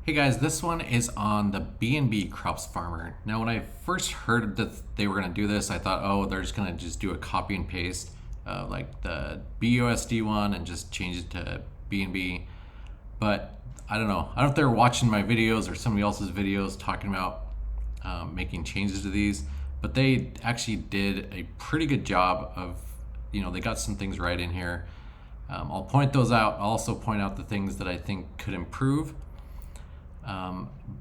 Hey guys, this one is on the BNB Crops Farmer. Now, when I first heard that they were going to do this, I thought, oh, they're just going to just do a copy and paste like the BUSD one and just change it to BNB. But I don't know. I don't know if they're watching my videos or somebody else's videos talking about making changes to these, but they actually did a pretty good job of, they got some things right in here. I'll point those out. I'll also point out the things that I think could improve.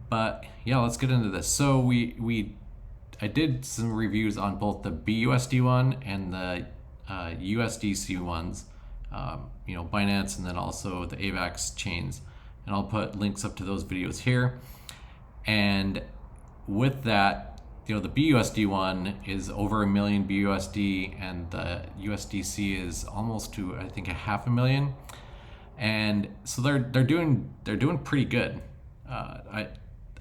But yeah, let's get into this. So I did some reviews on both the BUSD one and the USDC ones, Binance, and then also the AVAX chains. And I'll put links up to those videos here. And with that, the BUSD one is over 1 million BUSD, and the USDC is almost to, I think, 500,000. And so they're doing pretty good. I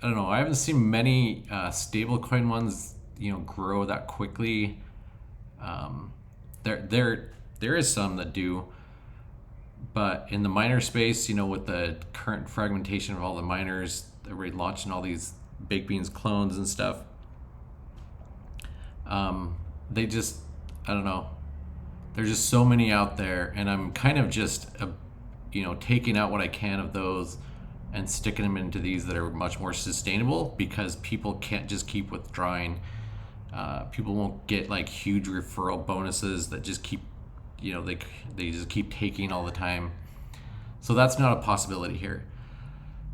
don't know. I haven't seen many stablecoin ones, grow that quickly. There is some that do, but in the miner space, with the current fragmentation of all the miners, everybody launching all these baked beans clones and stuff. They just, I don't know. There's just so many out there, and I'm kind of just, taking out what I can of those and sticking them into these that are much more sustainable, because people can't just keep withdrawing. People won't get like huge referral bonuses that just keep, they just keep taking all the time. So that's not a possibility here.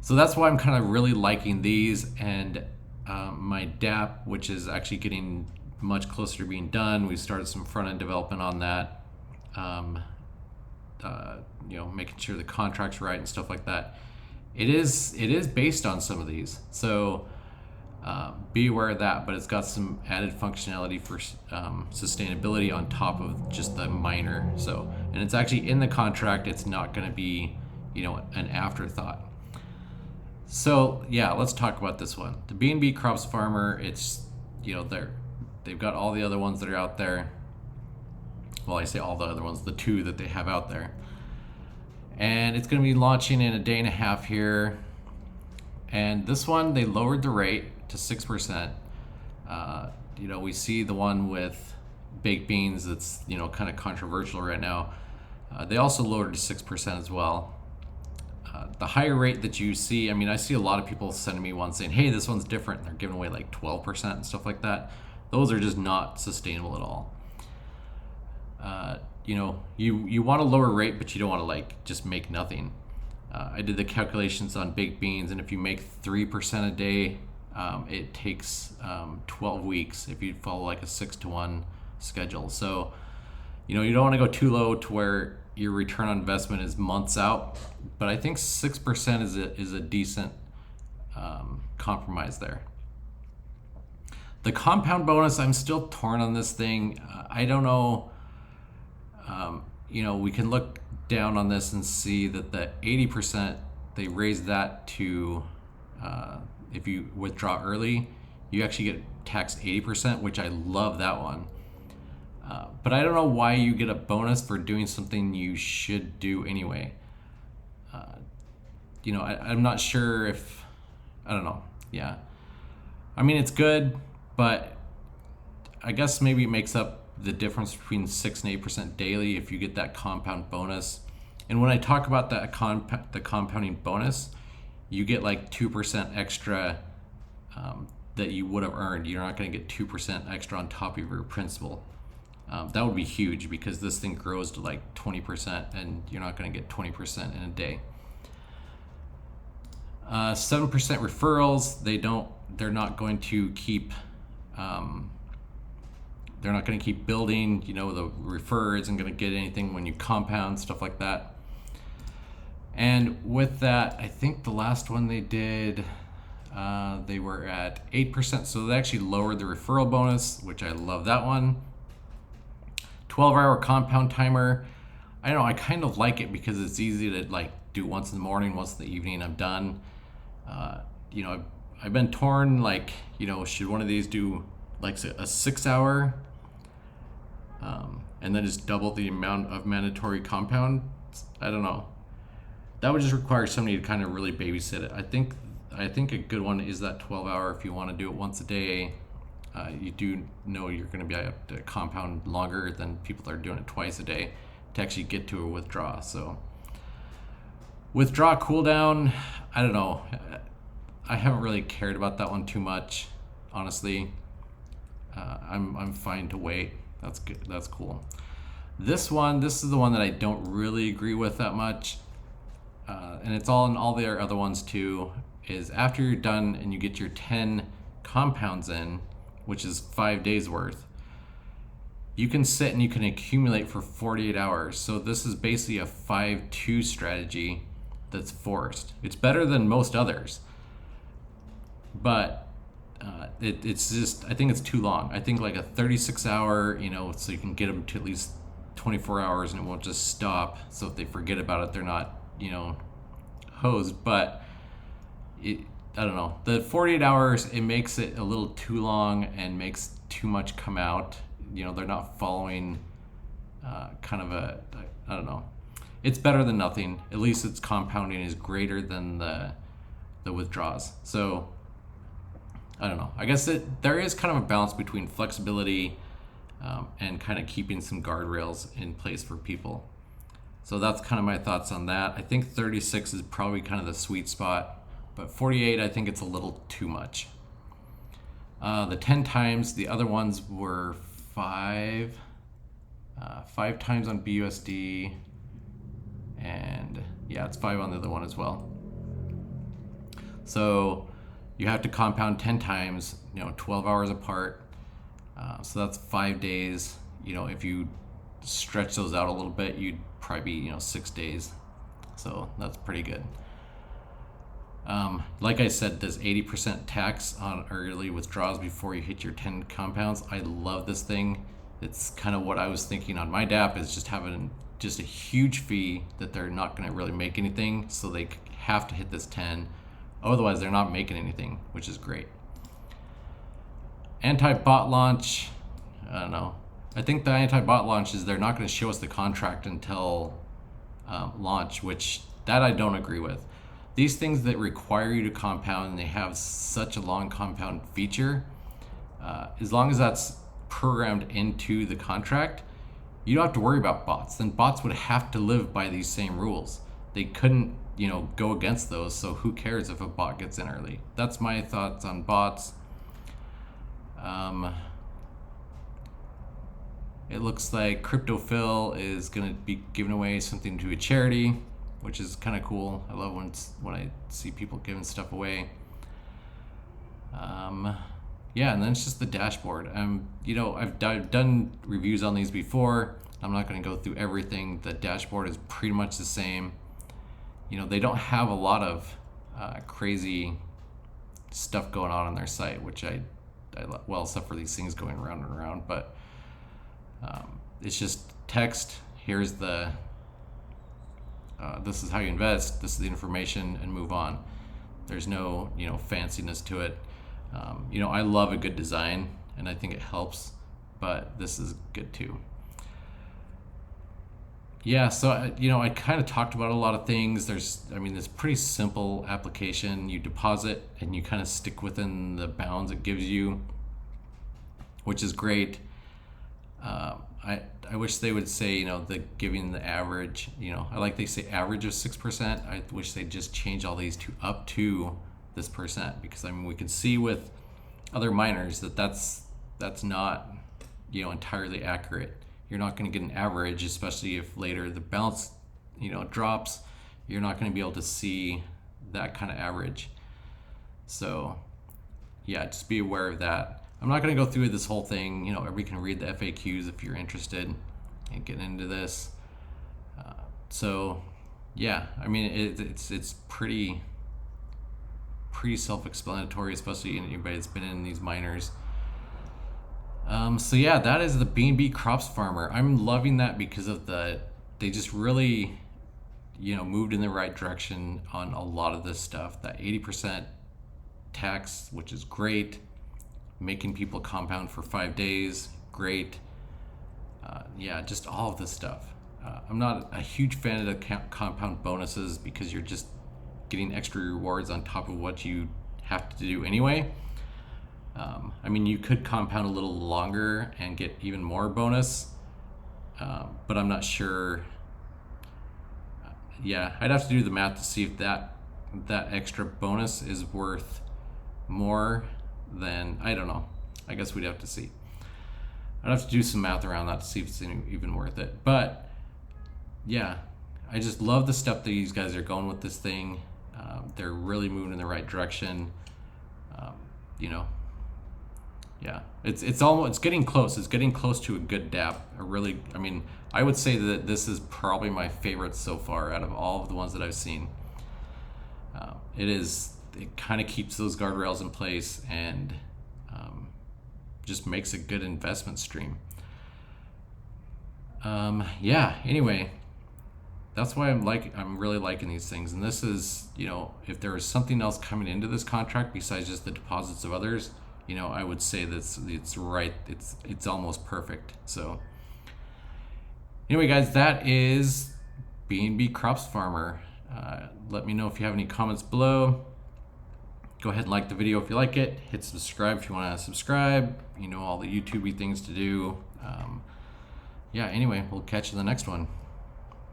So that's why I'm kind of really liking these, and my dapp, which is actually getting much closer to being done. We started some front end development on that. Making sure the contract's right and stuff like that. It is based on some of these, so be aware of that. But it's got some added functionality for sustainability on top of just the miner. So, and it's actually in the contract. It's not going to be, an afterthought. So yeah, let's talk about this one. The BNB Crops Farmer. It's they've got all the other ones that are out there. Well, I say all the other ones, the two that they have out there. And it's going to be launching in a day and a half here. And this one, they lowered the rate to 6%. We see the one with baked beans that's, kind of controversial right now. They also lowered to 6% as well. The higher rate that you see, I see a lot of people sending me one saying, hey, this one's different. And they're giving away like 12% and stuff like that. Those are just not sustainable at all. You want a lower rate, but you don't want to just make nothing. I did the calculations on baked beans, and if you make 3% a day, it takes 12 weeks if you follow like a 6-to-1 schedule. So, you don't want to go too low to where your return on investment is months out, but I think 6% is a decent compromise there. The compound bonus, I'm still torn on this thing. I don't know. We can look down on this and see that the 80%, they raised that to, if you withdraw early, you actually get taxed 80%, which I love that one. But I don't know why you get a bonus for doing something you should do anyway. I'm not sure if, I don't know. Yeah. It's good, but I guess maybe it makes up the difference between 6 and 8% daily if you get that compound bonus. And when I talk about that the compounding bonus, you get like 2% extra that you would have earned. You're not going to get 2% extra on top of your principal. That would be huge, because this thing grows to like 20%, and you're not going to get 20% in a day. 7% referrals. They're not going to keep. They're not going to keep building. The refer isn't going to get anything when you compound, stuff like that. And with that, I think the last one they did, they were at 8%. So they actually lowered the referral bonus, which I love that one. 12-hour compound timer. I don't know. I kind of like it because it's easy to do once in the morning, once in the evening. I'm done. I've been torn. Should one of these do like a 6-hour? And then just double the amount of mandatory compound. I don't know. That would just require somebody to kind of really babysit it. I think I think a good one is that 12-hour. If you want to do it once a day, you do know you're going to be able to compound longer than people that are doing it twice a day to actually get to a withdraw. So withdraw cooldown, I don't know. I haven't really cared about that one too much, honestly. I'm fine to wait. That's good. That's cool. This is the one that I don't really agree with that much, and it's all in all their other ones too. Is after you're done and you get your 10 compounds in, which is 5 days worth, you can sit and you can accumulate for 48 hours. So this is basically a 5-2 strategy that's forced. It's better than most others, but it's just, I think it's too long. I think like a 36-hour, so you can get them to at least 24 hours and it won't just stop. So if they forget about it, they're not, hosed. But I don't know. The 48 hours, it makes it a little too long and makes too much come out. They're not following kind of a, I don't know. It's better than nothing. At least its compounding is greater than the withdraws. So I don't know. I guess there is kind of a balance between flexibility and kind of keeping some guardrails in place for people. So that's kind of my thoughts on that. I think 36 is probably kind of the sweet spot, but 48, I think it's a little too much. The 10 times, the other ones were 5 times on BUSD, and yeah, it's 5 on the other one as well. So you have to compound 10 times, 12 hours apart. So that's 5 days. If you stretch those out a little bit, you'd probably be, 6 days. So that's pretty good. Like I said, there's 80% tax on early withdrawals before you hit your 10 compounds. I love this thing. It's kind of what I was thinking on my dapp, is just having just a huge fee that they're not going to really make anything. So they have to hit this 10. Otherwise, they're not making anything, which is great. Anti-bot launch, I don't know. I think the anti-bot launch is they're not going to show us the contract until launch, which that I don't agree with. These things that require you to compound and they have such a long compound feature, as long as that's programmed into the contract, you don't have to worry about bots. Then bots would have to live by these same rules. They couldn't, go against those. So who cares if a bot gets in early? That's my thoughts on bots. It looks like CryptoPhil is going to be giving away something to a charity, which is kind of cool. I love when I see people giving stuff away. Yeah, and then it's just the dashboard. I've done reviews on these before. I'm not going to go through everything. The dashboard is pretty much the same. They don't have a lot of crazy stuff going on their site, which I well, except for these things going around and around, but it's just text. Here's the this is how you invest, this is the information, and move on. There's no fanciness to it. I love a good design and I think it helps, but this is good too. Yeah, so I kind of talked about a lot of things. This pretty simple application. You deposit and you kind of stick within the bounds it gives you, which is great. I wish they would say, the giving the average, I like they say average of 6%. I wish they'd just change all these to up to this percent, because we can see with other miners that's not, entirely accurate. You're not going to get an average, especially if later the balance, drops. You're not going to be able to see that kind of average. So yeah, just be aware of that. I'm not going to go through this whole thing. Everybody can read the FAQs if you're interested in getting into this. So yeah, it's pretty self-explanatory, especially anybody that's been in these miners. So yeah, that is the BNB Crops Farmer. I'm loving that because of they just really, moved in the right direction on a lot of this stuff. That 80% tax, which is great. Making people compound for 5 days, great. Yeah, just all of this stuff. I'm not a huge fan of the compound bonuses because you're just getting extra rewards on top of what you have to do anyway. I mean, you could compound a little longer and get even more bonus, but I'm not sure. Yeah, I'd have to do the math to see if that extra bonus is worth more than, I don't know. I guess we'd have to see. I'd have to do some math around that to see if it's even worth it. But yeah, I just love the step that these guys are going with this thing. They're really moving in the right direction. You know, yeah, it's getting close. It's getting close to a good dapp. I mean, I would say that this is probably my favorite so far out of all of the ones that I've seen. It kind of keeps those guardrails in place and just makes a good investment stream. Yeah, anyway, that's why I'm really liking these things. And this is, you know, if there is something else coming into this contract besides just the deposits of others, you know, I would say that it's almost perfect. So anyway, guys, that is BNB Crops Farmer. Let me know if you have any comments below. Go ahead and like the video if you like it. Hit subscribe if you want to subscribe. You know, all the YouTubey things to do. Yeah, anyway, we'll catch you in the next one.